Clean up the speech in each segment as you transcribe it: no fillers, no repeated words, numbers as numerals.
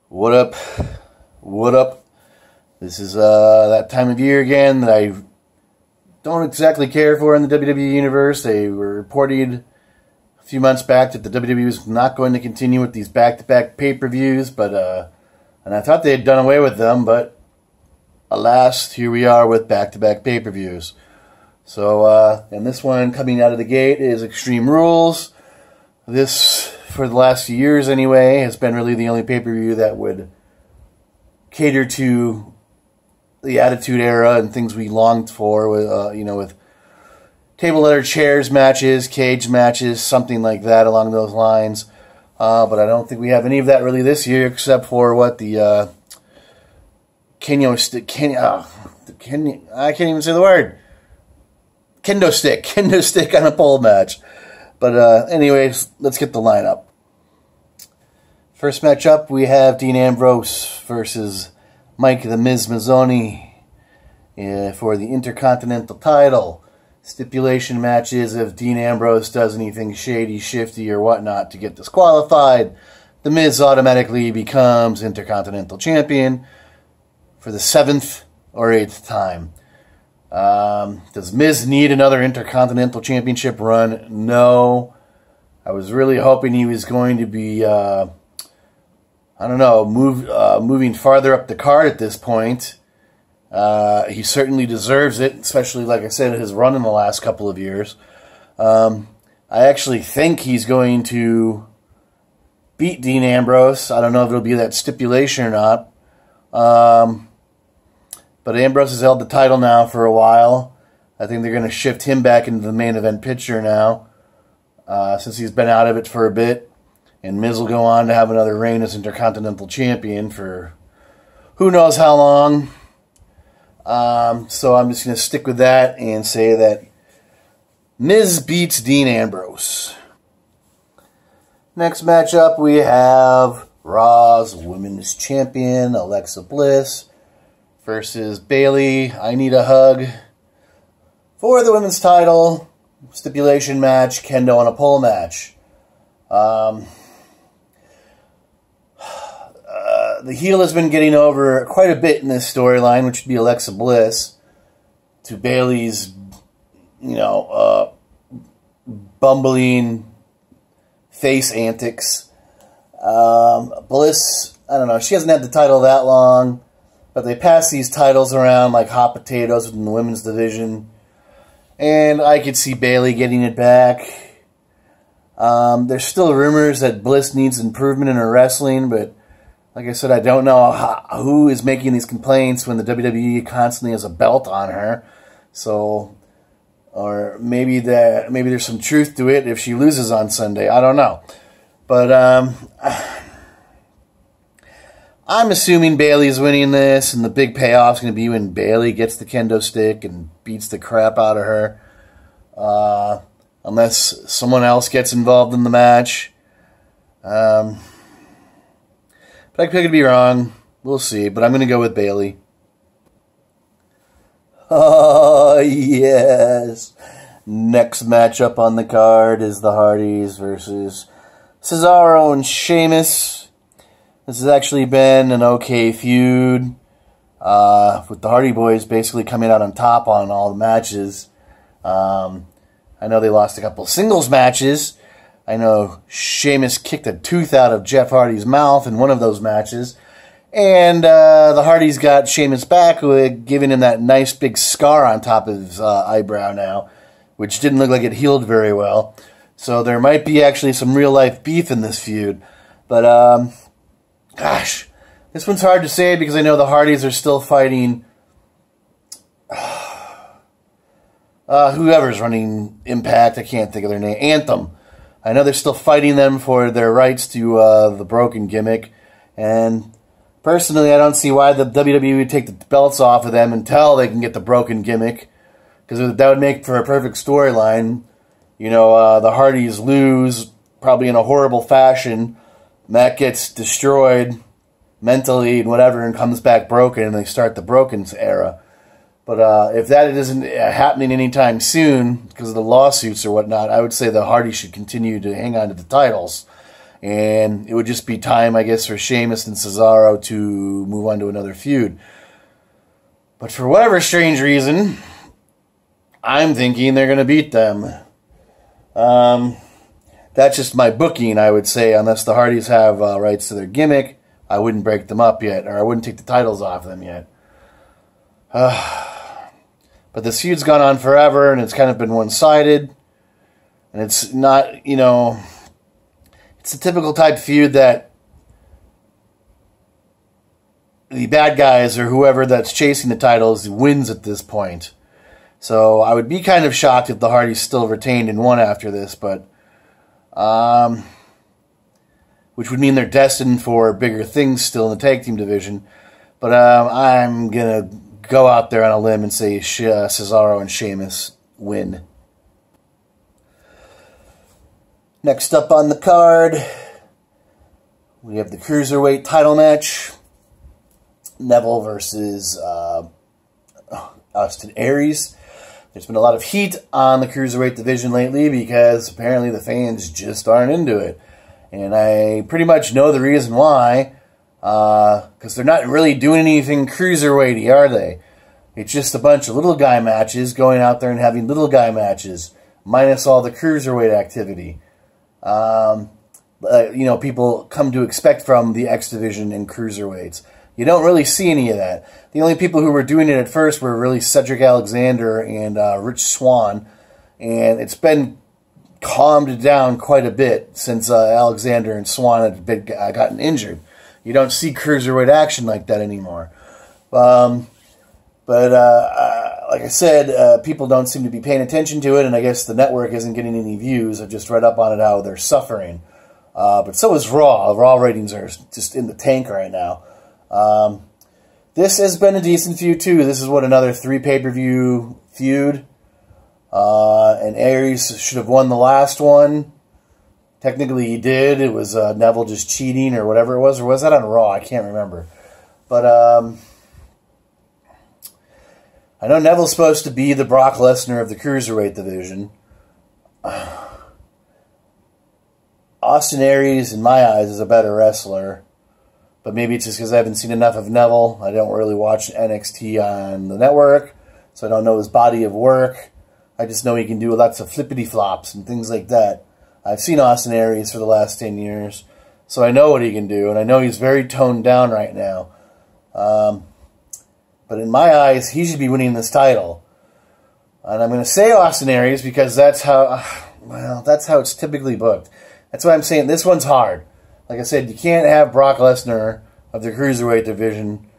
What up? What up? This is that time of year again that I don't exactly care for in the WWE universe. They were reported a few months back that the WWE was not going to continue with these back-to-back pay-per-views, but and I thought they had done away with them, but alas, here we are with back-to-back pay-per-views. So, and this one coming out of the gate is Extreme Rules. This, for the last few years anyway, has been really the only pay-per-view that would cater to the Attitude Era and things we longed for, with with table leather chairs matches, cage matches, something like that along those lines. But I don't think we have any of that really this year, except for what the I can't even say the word. Kendo stick on a pole match. But anyways, let's get the lineup. First match up, we have Dean Ambrose versus Mike the Miz Mazzoni for the Intercontinental title. Stipulation matches if Dean Ambrose does anything shady, shifty, or whatnot to get disqualified, the Miz automatically becomes Intercontinental Champion for the 7th or 8th time. Does Miz need another Intercontinental Championship run? No. I was really hoping he was going to be, moving farther up the card at this point. He certainly deserves it, especially, like I said, his run in the last couple of years. I actually think he's going to beat Dean Ambrose. I don't know if it'll be that stipulation or not. But Ambrose has held the title now for a while. I think they're going to shift him back into the main event picture now, since he's been out of it for a bit. And Miz will go on to have another reign as Intercontinental Champion for who knows how long. So I'm just going to stick with that and say that Miz beats Dean Ambrose. Next matchup, we have Raw's Women's Champion, Alexa Bliss, versus Bayley. I Need a Hug for the women's title. Stipulation match, kendo on a pole match. The heel has been getting over quite a bit in this storyline, which would be Alexa Bliss, to Bayley's, bumbling face antics. Bliss, I don't know, she hasn't had the title that long, but they pass these titles around like hot potatoes in the women's division, and I could see Bayley getting it back. There's still rumors that Bliss needs improvement in her wrestling, but like I said, I don't know who is making these complaints when the WWE constantly has a belt on her. So, or maybe there's some truth to it if she loses on Sunday. I don't know. But I'm assuming Bayley's winning this, and the big payoff's going to be when Bayley gets the kendo stick and beats the crap out of her. Unless someone else gets involved in the match. But I could be wrong. We'll see. But I'm going to go with Bayley. Oh, yes. Next matchup on the card is the Hardys versus Cesaro and Sheamus. This has actually been an okay feud, with the Hardy Boys basically coming out on top on all the matches. I know they lost a couple singles matches. I know Sheamus kicked a tooth out of Jeff Hardy's mouth in one of those matches. And the Hardys got Sheamus back, giving him that nice big scar on top of his eyebrow now, which didn't look like it healed very well. So there might be actually some real-life beef in this feud. But, gosh, this one's hard to say because I know the Hardys are still fighting whoever's running Impact. I can't think of their name. Anthem. I know they're still fighting them for their rights to the broken gimmick. And personally, I don't see why the WWE would take the belts off of them until they can get the broken gimmick, because that would make for a perfect storyline. The Hardys lose, probably in a horrible fashion. Matt gets destroyed mentally and whatever and comes back broken, and they start the Broken era. But if that isn't happening anytime soon because of the lawsuits or whatnot, I would say the Hardys should continue to hang on to the titles And it would just be time, I guess, for Sheamus and Cesaro to move on to another feud. But for whatever strange reason, I'm thinking they're going to beat them. That's just my booking, I would say. Unless the Hardys have rights to their gimmick, I wouldn't break them up yet, or I wouldn't take the titles off them yet. But this feud's gone on forever, and it's kind of been one-sided. And it's not, you know, it's a typical type feud that the bad guys or whoever that's chasing the titles wins at this point. So I would be kind of shocked if the Hardys still retained and won after this, but which would mean they're destined for bigger things still in the tag team division. But I'm going to go out there on a limb and say Cesaro and Sheamus win. Next up on the card, we have the Cruiserweight title match. Neville versus Aries. There's been a lot of heat on the Cruiserweight division lately because apparently the fans just aren't into it. And I pretty much know the reason why. Because they're not really doing anything Cruiserweighty, are they? It's just a bunch of little guy matches, going out there and having little guy matches, minus all the Cruiserweight activity. You know, people come to expect from the X Division and Cruiserweights. You don't really see any of that. The only people who were doing it at first were really Cedric Alexander and Rich Swann, and it's been calmed down quite a bit since Alexander and Swann had gotten injured. You don't see Cruiserweight action like that anymore. Like I said, people don't seem to be paying attention to it, and I guess the network isn't getting any views. I've just read up on it how they're suffering. But so is Raw. Raw ratings are just in the tank right now. This has been a decent feud, too. This is, what, another 3 pay-per-view feud? And Aries should have won the last one. Technically, he did. It was Neville just cheating or whatever it was. Or was that on Raw? I can't remember. But I know Neville's supposed to be the Brock Lesnar of the Cruiserweight division. Austin Aries, in my eyes, is a better wrestler. But maybe it's just because I haven't seen enough of Neville. I don't really watch NXT on the network, so I don't know his body of work. I just know he can do lots of flippity-flops and things like that. I've seen Austin Aries for the last 10 years, so I know what he can do, and I know he's very toned down right now. But in my eyes, he should be winning this title. And I'm going to say Austin Aries because that's how, well, that's how it's typically booked. That's why I'm saying this one's hard. Like I said, you can't have Brock Lesnar of the Cruiserweight division.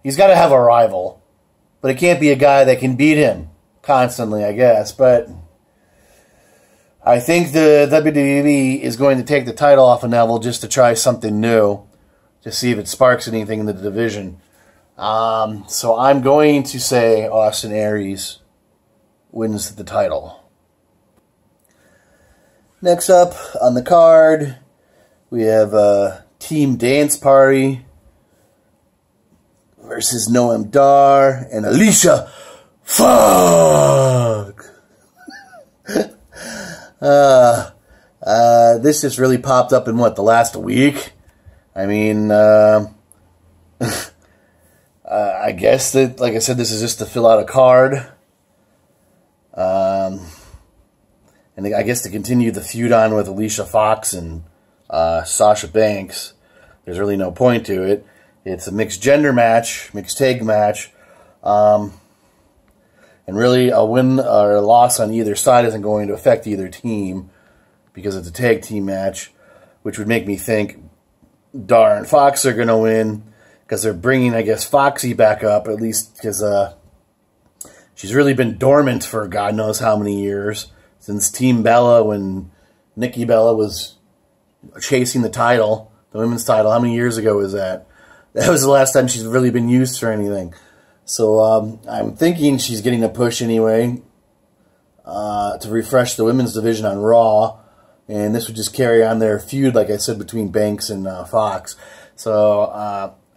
He's got to have a rival. But it can't be a guy that can beat him constantly, I guess. But I think the WWE is going to take the title off of Neville just to try something new. To see if it sparks anything in the division. So I'm going to say Austin Aries wins the title. Next up on the card, we have Team Dance Party versus Noam Dar and Alicia Fuck. This just really popped up in, what, the last week? I mean, I guess that, like I said, this is just to fill out a card. And I guess to continue the feud on with Alicia Fox and Sasha Banks. There's really no point to it. It's a mixed gender match, mixed tag match. And really a win or a loss on either side isn't going to affect either team because it's a tag team match, which would make me think Dar and Fox are going to win because they're bringing, I guess, Foxy back up, at least because she's really been dormant for God knows how many years, since Team Bella, when Nikki Bella was chasing the title, the women's title. How many years ago was that? That was the last time she's really been used for anything. So I'm thinking she's getting a push anyway to refresh the women's division on Raw. And this would just carry on their feud, like I said, between Banks and Fox. So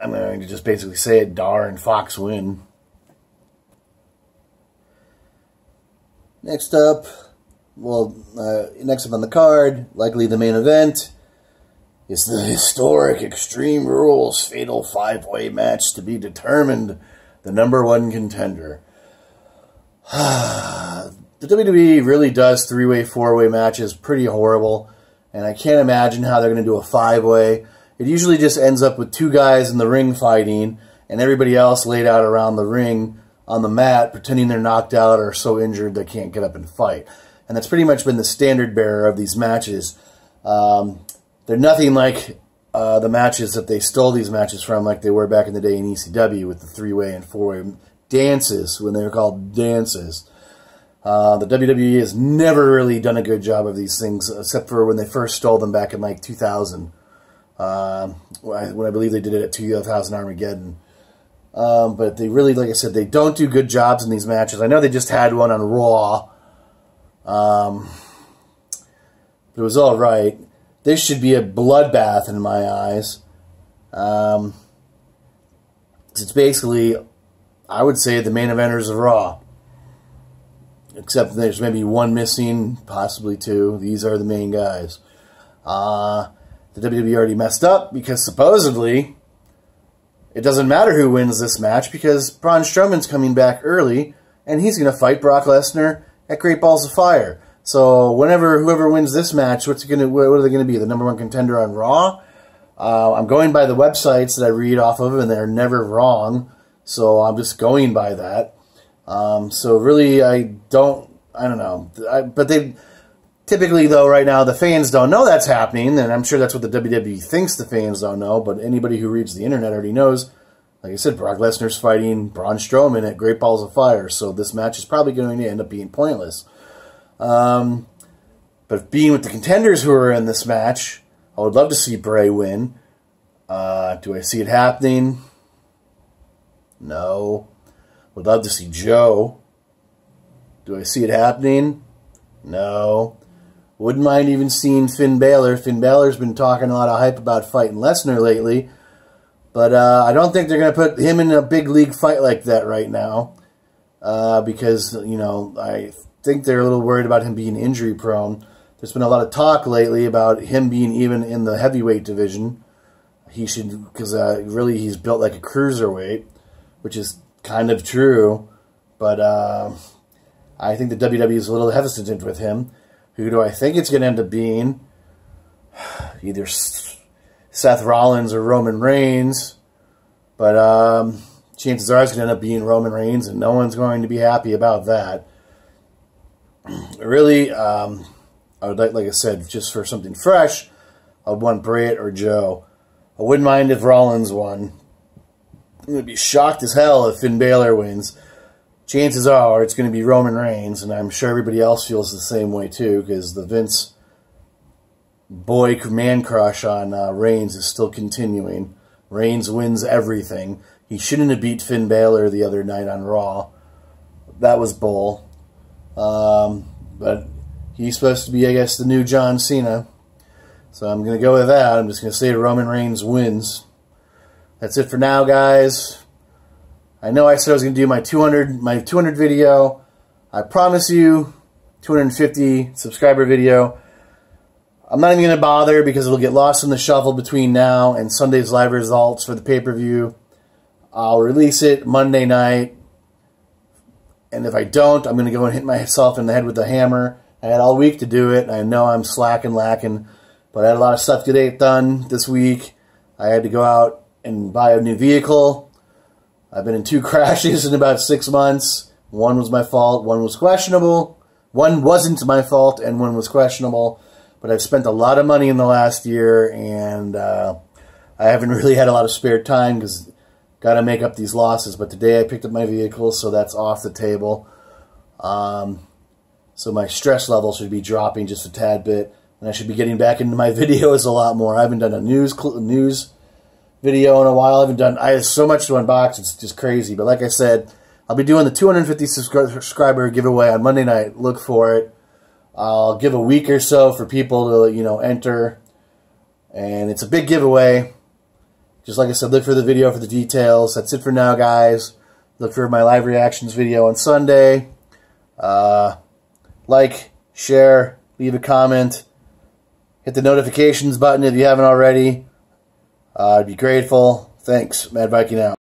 I'm going to just basically say it, Dar and Fox win. Next up, well, next up on the card, likely the main event, is the historic Extreme Rules Fatal 5-Way match to be determined the #1 contender. The WWE really does 3-way, 4-way matches pretty horrible, and I can't imagine how they're going to do a 5-way. It usually just ends up with 2 guys in the ring fighting, and everybody else laid out around the ring on the mat, pretending they're knocked out or so injured they can't get up and fight. And that's pretty much been the standard bearer of these matches. They're nothing like the matches that they stole these matches from, like they were back in the day in ECW with the 3-way and 4-way dances, when they were called dances. The WWE has never really done a good job of these things, except for when they first stole them back in like 2000. When I believe they did it at 2000 Armageddon. But they really, like I said, they don't do good jobs in these matches. I know they just had one on Raw. It was all right. This should be a bloodbath in my eyes. It's basically, I would say, the main eventers of Raw. Except there's maybe one missing, possibly 2. These are the main guys. The WWE already messed up because supposedly it doesn't matter who wins this match because Braun Strowman's coming back early and he's going to fight Brock Lesnar at Great Balls of Fire. So whoever wins this match, what are they going to be? The #1 contender on Raw? I'm going by the websites that I read off of, and they're never wrong. So I'm just going by that. So really, I don't know. But they typically, though, right now, the fans don't know that's happening, and I'm sure that's what the WWE thinks the fans don't know, but anybody who reads the internet already knows. Like I said, Brock Lesnar's fighting Braun Strowman at Great Balls of Fire, so this match is probably going to end up being pointless. But being with the contenders who are in this match, I would love to see Bray win. Do I see it happening? No. Would love to see Joe. Do I see it happening? No. Wouldn't mind even seeing Finn Balor. Finn Balor's been talking a lot of hype about fighting Lesnar lately. But I don't think they're going to put him in a big league fight like that right now. Because, you know, I think they're a little worried about him being injury prone. There's been a lot of talk lately about him being even in the heavyweight division. He should, because really he's built like a cruiserweight, which is kind of true. But I think the WWE is a little hesitant with him. Who do I think it's going to end up being? Either Seth Rollins or Roman Reigns. But chances are it's going to end up being Roman Reigns, and no one's going to be happy about that. Really, I would like I said, just for something fresh, I would want Bray or Joe. I wouldn't mind if Rollins won. I'm going to be shocked as hell if Finn Balor wins. Chances are it's going to be Roman Reigns, and I'm sure everybody else feels the same way too, because the Vince boy man crush on Reigns is still continuing. Reigns wins everything. He shouldn't have beat Finn Balor the other night on Raw. That was bull. But he's supposed to be, I guess, the new John Cena. So I'm going to go with that. I'm just going to say Roman Reigns wins. That's it for now, guys. I know I said I was going to do my 200 video. I promise you, 250 subscriber video. I'm not even going to bother because it'll get lost in the shuffle between now and Sunday's live results for the pay-per-view. I'll release it Monday night. And if I don't, I'm going to go and hit myself in the head with a hammer. I had all week to do it. I know I'm lacking. But I had a lot of stuff to get done this week. I had to go out and buy a new vehicle. I've been in 2 crashes in about 6 months. One was my fault. One was questionable. One wasn't my fault, and one was questionable. But I've spent a lot of money in the last year, and I haven't really had a lot of spare time because got to make up these losses. But today I picked up my vehicle, so that's off the table. So my stress level should be dropping just a tad bit, and I should be getting back into my videos a lot more. I haven't done a news video in a while. I have so much to unbox, it's just crazy. But like I said, I'll be doing the 250 subscriber giveaway on Monday night. Look for it. I'll give a week or so for people to, you know, enter. And it's a big giveaway. Just like I said, look for the video for the details. That's it for now, guys. Look for my live reactions video on Sunday. Like, share, leave a comment. Hit the notifications button if you haven't already. I'd be grateful. Thanks. Mad Viking out.